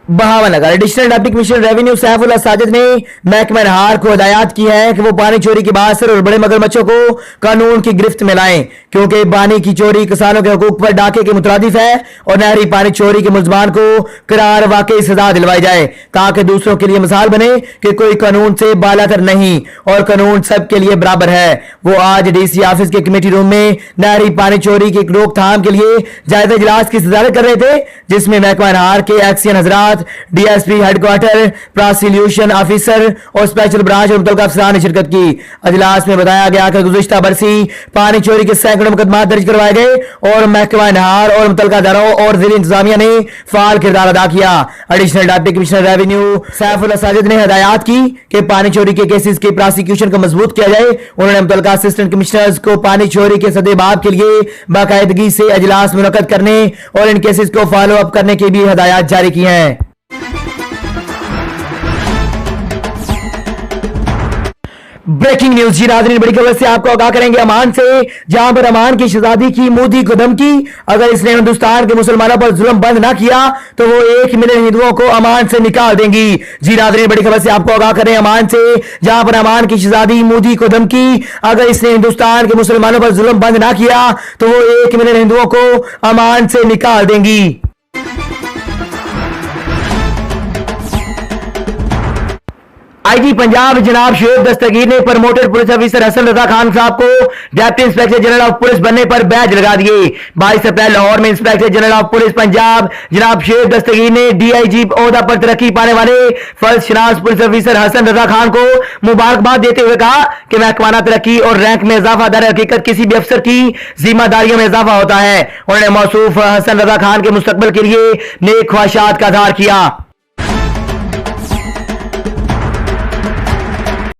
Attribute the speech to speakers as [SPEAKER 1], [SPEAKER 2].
[SPEAKER 1] बहावनगर additional deputy commissioner revenue Saifullah Sajid ने महकमा हार को हिदायत की है कि वो पानी चोरी के बासर और बड़े मगरमच्छों को कानून की गिरफ्त में लाएं, क्योंकि पानी की चोरी किसानों के हकूक पर डाके के मुतरादिफ है और नहरी पानी चोरी के मुलजमान को करार वाकई सजा दिलवाई जाए, ताकि दूसरों के लिए मिसाल बने कि कोई कानून से बालातर नहीं और कानून सबके लिए बराबर है। वो आज डीसी ऑफिस के कमेटी रूम में नहरी पानी चोरी की रोकथाम के लिए जायजा इजलास की सदारत कर रहे थे, जिसमें महकमा हार के एक्सियन हजरात, डीएसपी हेडक्वार्टर, प्रोसिक्यूशन ऑफिसर और स्पेशल ब्रांच और मुतल्लिका अफसरान ने शिरकत की। अजलास में बताया गया कि गुज़िश्ता बरसी पानी चोरी के सैकड़ों मुकदमा दर्ज करवाए गए और महकमा हार और मुतल्लिका इदारों और जिला इंतजामिया ने फाल किरदार अदा किया। Additional deputy commissioner revenue Saifullah Sajid ने हिदायत की कि पानी चोरी के केसेस के प्रोसिक्यूशन को मजबूत किया जाए। उन्होंने मुतल्लिका असिस्टेंट कमिश्नर्स को पानी चोरी के सदेबाब के लिए बाकायदगी से अजलास मुनक्कद करने और इन केसेस को फॉलो अप करने की भी हिदायत जारी की हैं। ब्रेकिंग न्यूज जी नाज़रीन, बड़ी खबर से आपको आगाह करेंगे अमान से, जहां पर अमान की शहजादी की मोदी को धमकी, अगर इसने हिंदुस्तान के मुसलमानों पर जुल्म बंद ना किया तो वो 1 मिलियन हिंदुओं को अमान से निकाल देंगी। जी नाज़रीन, बड़ी खबर से आपको आगाह करें अमान से, जहां पर अमान की शहजादी मोदी को धमकी, अगर इसने हिंदुस्तान के मुसलमानों पर जुल्म बंद ना किया तो वो 1 मिलियन हिंदुओं को अमान से निकाल देंगी। आईजी पंजाब जनाब शुएब दस्तगीर ने promoted police officer Hasan Raza Khan साहब को deputy inspector general of police बनने पर बैज लगा दिए। 22 अप्रैल लाहौर में inspector general of police Punjab जनाब शुएब दस्तगीर ने डीआईजी ओहदा पर तरक्की पाने वाले फर्ज शनास पुलिस ऑफिसर हसन रजा खान को मुबारकबाद देते हुए कहा कि महकमाना तरक्की और रैंक में इजाफा दर हकीकत किसी भी अफसर की जिम्मेदारियों में इजाफा होता है। उन्होंने मौसूफ हसन रजा खान के मुस्तकबिल के लिए नेक ख्वाहिशात का इजहार किया।